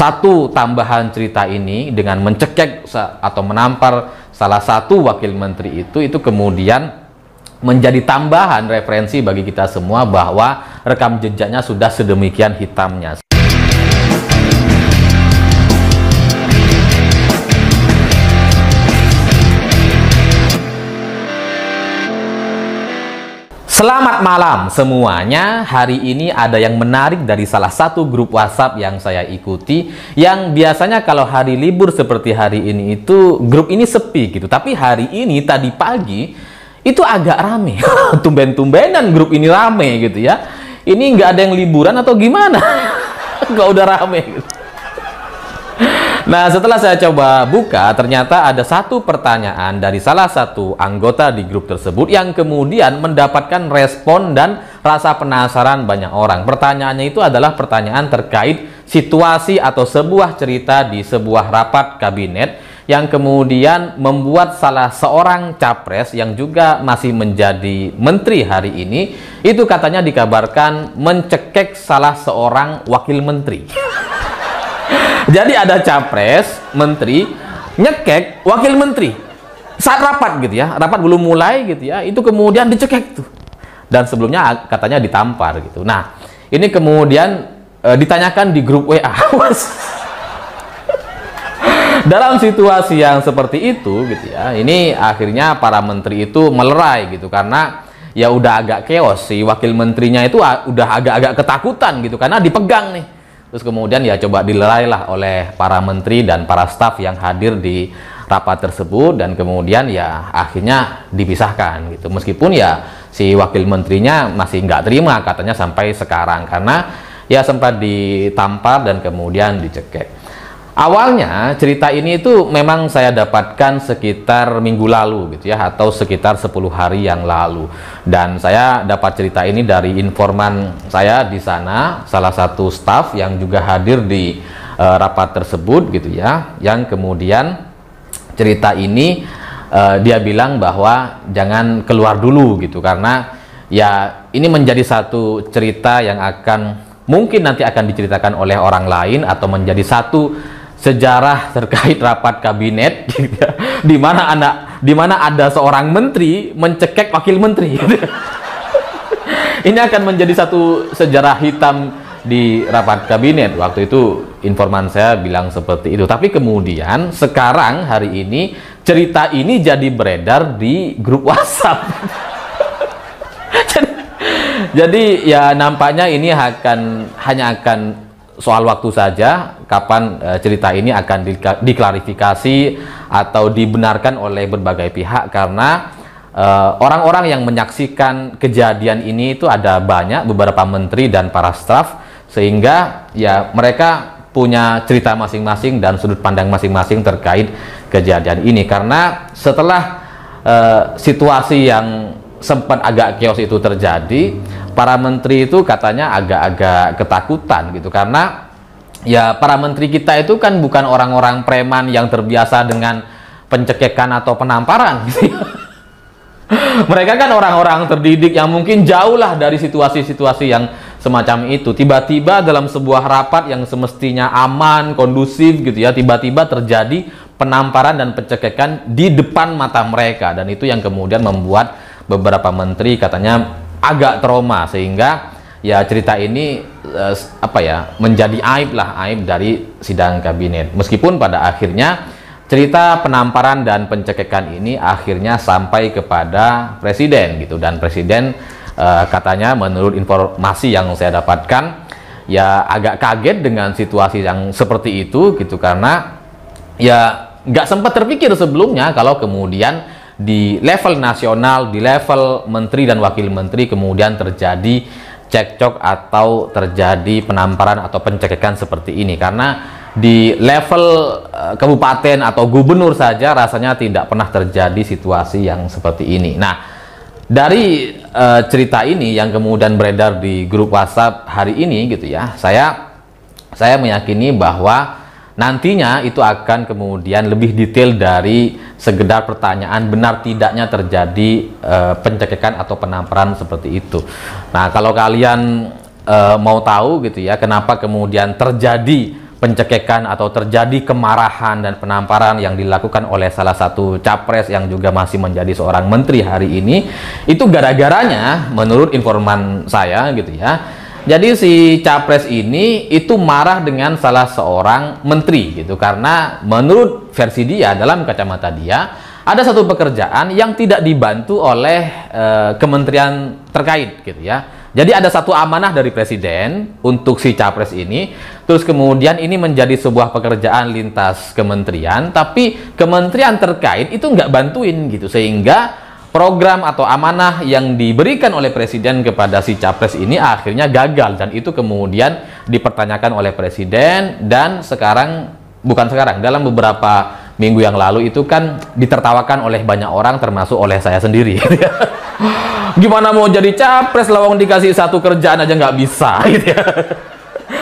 satu tambahan cerita ini dengan mencekik atau menampar salah satu wakil menteri itu kemudian menjadi tambahan referensi bagi kita semua bahwa rekam jejaknya sudah sedemikian hitamnya. Selamat malam semuanya. Hari ini ada yang menarik dari salah satu grup WhatsApp yang saya ikuti, yang biasanya kalau hari libur seperti hari ini itu grup ini sepi gitu. Tapi hari ini tadi pagi itu agak rame. Tumben-tumbenan grup ini rame gitu ya. Ini nggak ada yang liburan atau gimana? Nggak udah rame gitu. Nah, setelah saya coba buka, ternyata ada satu pertanyaan dari salah satu anggota di grup tersebut yang kemudian mendapatkan respon dan rasa penasaran banyak orang. Pertanyaannya itu adalah pertanyaan terkait situasi atau sebuah cerita di sebuah rapat kabinet yang kemudian membuat salah seorang capres yang juga masih menjadi menteri hari ini, itu katanya dikabarkan mencekek salah seorang wakil menteri. Jadi ada capres, menteri, nyekek wakil menteri saat rapat gitu ya, rapat belum mulai gitu ya, itu kemudian dicekek tuh. Dan sebelumnya katanya ditampar gitu. Nah, ini kemudian ditanyakan di grup WA. Dalam situasi yang seperti itu gitu ya, ini akhirnya para menteri itu melerai gitu, karena ya udah agak chaos, si wakil menterinya itu udah agak-agak ketakutan gitu karena dipegang nih. Terus kemudian ya coba dilerailah oleh para menteri dan para staf yang hadir di rapat tersebut, dan kemudian ya akhirnya dipisahkan gitu. Meskipun ya si wakil menterinya masih nggak terima katanya sampai sekarang, karena ya sempat ditampar dan kemudian dicekek. Awalnya cerita ini itu memang saya dapatkan sekitar minggu lalu gitu ya, atau sekitar 10 hari yang lalu. Dan saya dapat cerita ini dari informan saya di sana, salah satu staf yang juga hadir di rapat tersebut gitu ya, yang kemudian cerita ini dia bilang bahwa jangan keluar dulu gitu, karena ya ini menjadi satu cerita yang akan mungkin nanti akan diceritakan oleh orang lain, atau menjadi satu sejarah terkait rapat kabinet gitu ya, di mana ada seorang menteri mencekek wakil menteri gitu. Ini akan menjadi satu sejarah hitam di rapat kabinet. Waktu itu informan saya bilang seperti itu. Tapi kemudian sekarang hari ini cerita ini jadi beredar di grup WhatsApp. Jadi ya nampaknya ini hanya akan soal waktu saja kapan cerita ini akan diklarifikasi atau dibenarkan oleh berbagai pihak, karena orang-orang yang menyaksikan kejadian ini itu ada banyak, beberapa menteri dan para staf, sehingga ya mereka punya cerita masing-masing dan sudut pandang masing-masing terkait kejadian ini. Karena setelah situasi yang sempat agak chaos itu terjadi, para menteri itu katanya agak-agak ketakutan gitu, karena ya para menteri kita itu kan bukan orang-orang preman yang terbiasa dengan pencekekan atau penamparan gitu. Mereka kan orang-orang terdidik yang mungkin jauh lah dari situasi-situasi yang semacam itu. Tiba-tiba dalam sebuah rapat yang semestinya aman, kondusif gitu ya, tiba-tiba terjadi penamparan dan pencekekan di depan mata mereka, dan itu yang kemudian membuat beberapa menteri katanya agak trauma, sehingga ya cerita ini menjadi aib dari sidang kabinet. Meskipun pada akhirnya cerita penamparan dan pencekekan ini akhirnya sampai kepada presiden gitu, dan presiden katanya menurut informasi yang saya dapatkan ya agak kaget dengan situasi yang seperti itu gitu, karena ya nggak sempat terpikir sebelumnya kalau kemudian di level nasional, di level menteri dan wakil menteri kemudian terjadi cekcok atau terjadi penamparan atau pencekekan seperti ini. Karena di level kabupaten atau gubernur saja rasanya tidak pernah terjadi situasi yang seperti ini. Nah, dari cerita ini yang kemudian beredar di grup WhatsApp hari ini gitu ya, saya meyakini bahwa nantinya itu akan kemudian lebih detail dari sekedar pertanyaan benar tidaknya terjadi pencegahan atau penamparan seperti itu. Nah, kalau kalian mau tahu gitu ya, kenapa kemudian terjadi pencekekan atau terjadi kemarahan dan penamparan yang dilakukan oleh salah satu capres yang juga masih menjadi seorang menteri hari ini, itu gara-garanya menurut informan saya gitu ya. Jadi si capres ini itu marah dengan salah seorang menteri gitu, karena menurut versi dia, dalam kacamata dia, ada satu pekerjaan yang tidak dibantu oleh kementerian terkait gitu ya. Jadi ada satu amanah dari presiden untuk si capres ini, terus kemudian ini menjadi sebuah pekerjaan lintas kementerian, tapi kementerian terkait itu nggak bantuin gitu, sehingga program atau amanah yang diberikan oleh presiden kepada si capres ini akhirnya gagal, dan itu kemudian dipertanyakan oleh presiden, dan dalam beberapa minggu yang lalu itu kan ditertawakan oleh banyak orang termasuk oleh saya sendiri. Gimana mau jadi capres lawang dikasih satu kerjaan aja nggak bisa gitu ya.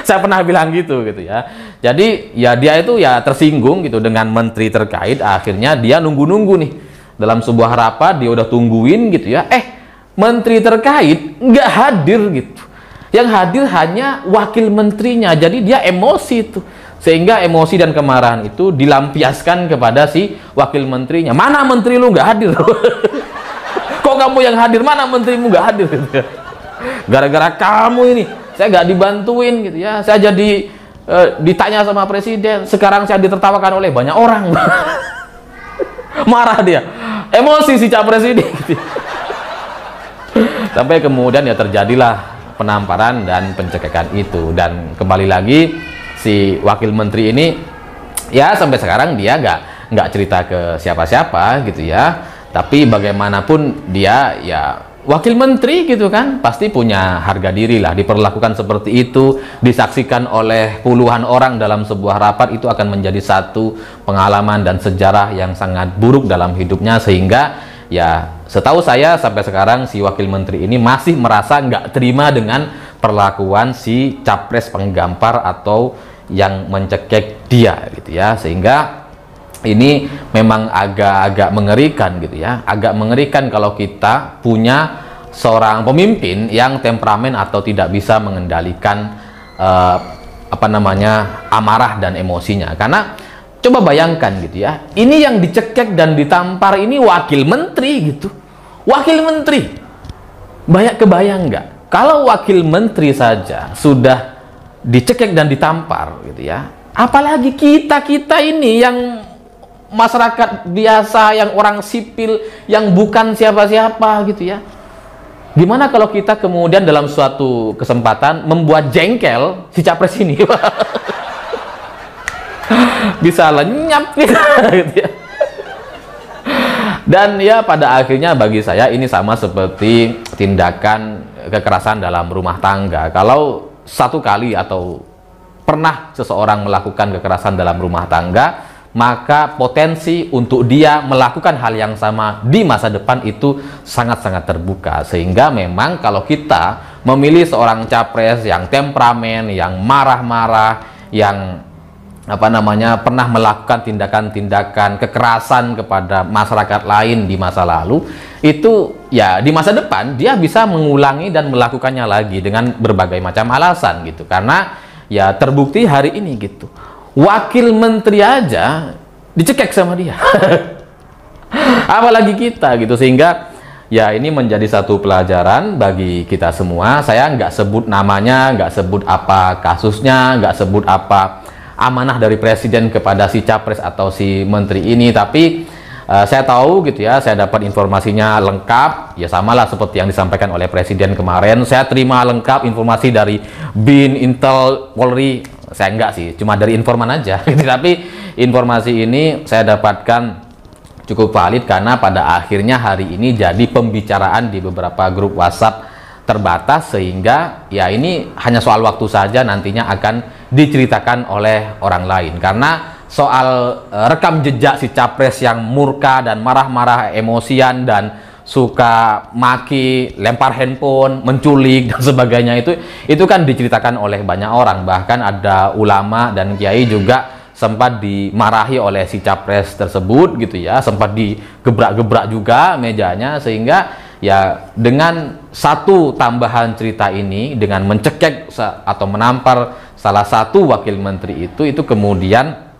Saya pernah bilang gitu ya. Jadi ya dia itu ya tersinggung gitu dengan menteri terkait, akhirnya dia nunggu-nunggu nih dalam sebuah rapat, dia udah tungguin gitu ya, menteri terkait nggak hadir gitu, yang hadir hanya wakil menterinya. Jadi dia emosi tuh, sehingga emosi dan kemarahan itu dilampiaskan kepada si wakil menterinya. Mana menteri lu nggak hadir? Kok kamu yang hadir, mana menterimu nggak hadir gitu. Gara-gara kamu ini saya nggak dibantuin gitu ya, saya jadi ditanya sama presiden, sekarang saya ditertawakan oleh banyak orang. Marah dia, emosi si capres ini gitu. Sampai kemudian ya terjadilah penamparan dan pencegahan itu, dan kembali lagi si wakil menteri ini ya sampai sekarang dia nggak cerita ke siapa-siapa gitu ya. Tapi bagaimanapun dia ya wakil menteri gitu kan, pasti punya harga diri lah. Diperlakukan seperti itu, disaksikan oleh puluhan orang dalam sebuah rapat, itu akan menjadi satu pengalaman dan sejarah yang sangat buruk dalam hidupnya. Sehingga ya setahu saya sampai sekarang si wakil menteri ini masih merasa nggak terima dengan perlakuan si capres penggampar atau yang mencekik dia gitu ya. Sehingga ini memang agak-agak mengerikan gitu ya, agak mengerikan kalau kita punya seorang pemimpin yang temperamen atau tidak bisa mengendalikan amarah dan emosinya. Karena coba bayangkan gitu ya, ini yang dicekek dan ditampar ini wakil menteri gitu, wakil menteri. Kebayang nggak kalau wakil menteri saja sudah dicekek dan ditampar gitu ya, apalagi kita ini yang masyarakat biasa, yang orang sipil, yang bukan siapa-siapa gitu ya. Gimana kalau kita kemudian dalam suatu kesempatan membuat jengkel si capres ini? Bisa lenyap gitu ya. Dan ya pada akhirnya bagi saya ini sama seperti tindakan kekerasan dalam rumah tangga. Kalau satu kali atau pernah seseorang melakukan kekerasan dalam rumah tangga, maka potensi untuk dia melakukan hal yang sama di masa depan itu sangat-sangat terbuka. Sehingga memang kalau kita memilih seorang capres yang temperamen, yang marah-marah, yang pernah melakukan tindakan-tindakan kekerasan kepada masyarakat lain di masa lalu, itu ya di masa depan dia bisa mengulangi dan melakukannya lagi dengan berbagai macam alasan gitu. Karena ya terbukti hari ini gitu, wakil menteri aja dicekek sama dia. Apalagi kita gitu. Sehingga ya ini menjadi satu pelajaran bagi kita semua. Saya nggak sebut namanya, nggak sebut apa kasusnya, nggak sebut apa amanah dari presiden kepada si capres atau si menteri ini, tapi saya tahu gitu ya, saya dapat informasinya lengkap ya, samalah seperti yang disampaikan oleh presiden kemarin. Saya terima lengkap informasi dari BIN, Intel, Polri. Saya enggak sih, cuma dari informan aja. Tapi informasi ini saya dapatkan cukup valid karena pada akhirnya hari ini jadi pembicaraan di beberapa grup WhatsApp terbatas, sehingga ya ini hanya soal waktu saja nantinya akan diceritakan oleh orang lain. Karena soal rekam jejak si capres yang murka dan marah-marah emosian dan suka maki, lempar handphone, menculik dan sebagainya, itu kan diceritakan oleh banyak orang. Bahkan ada ulama dan kiai juga sempat dimarahi oleh si capres tersebut gitu ya, sempat digebrak-gebrak juga mejanya. Sehingga ya dengan satu tambahan cerita ini, dengan mencekek atau menampar salah satu wakil menteri itu kemudian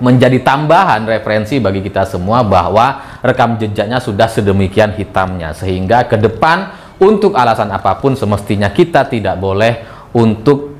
menjadi tambahan referensi bagi kita semua bahwa rekam jejaknya sudah sedemikian hitamnya, sehingga ke depan untuk alasan apapun semestinya kita tidak boleh untuk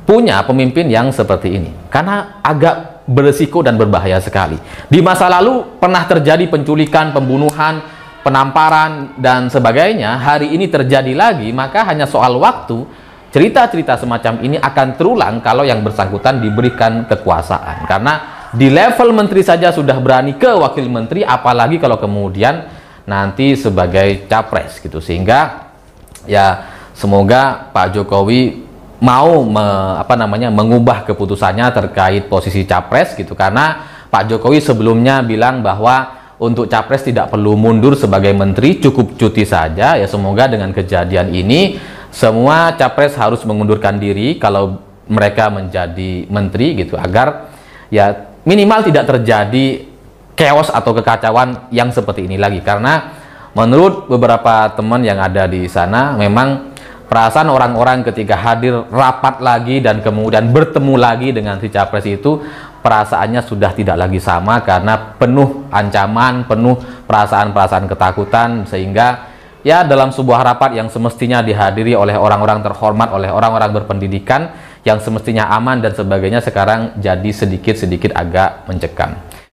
punya pemimpin yang seperti ini, karena agak beresiko dan berbahaya sekali. Di masa lalu pernah terjadi penculikan, pembunuhan, penamparan dan sebagainya. Hari ini terjadi lagi, maka hanya soal waktu cerita-cerita semacam ini akan terulang kalau yang bersangkutan diberikan kekuasaan. Karena di level menteri saja sudah berani ke wakil menteri, apalagi kalau kemudian nanti sebagai capres gitu. Sehingga ya semoga Pak Jokowi mau mengubah keputusannya terkait posisi capres gitu, karena Pak Jokowi sebelumnya bilang bahwa untuk capres tidak perlu mundur sebagai menteri, cukup cuti saja. Ya semoga dengan kejadian ini semua capres harus mengundurkan diri kalau mereka menjadi menteri gitu, agar ya minimal tidak terjadi chaos atau kekacauan yang seperti ini lagi. Karena menurut beberapa teman yang ada di sana, memang perasaan orang-orang ketika hadir rapat lagi dan kemudian bertemu lagi dengan si capres itu, perasaannya sudah tidak lagi sama, karena penuh ancaman, penuh perasaan-perasaan ketakutan. Sehingga ya dalam sebuah rapat yang semestinya dihadiri oleh orang-orang terhormat, oleh orang-orang berpendidikan, yang semestinya aman dan sebagainya, sekarang jadi sedikit-sedikit agak mencekam.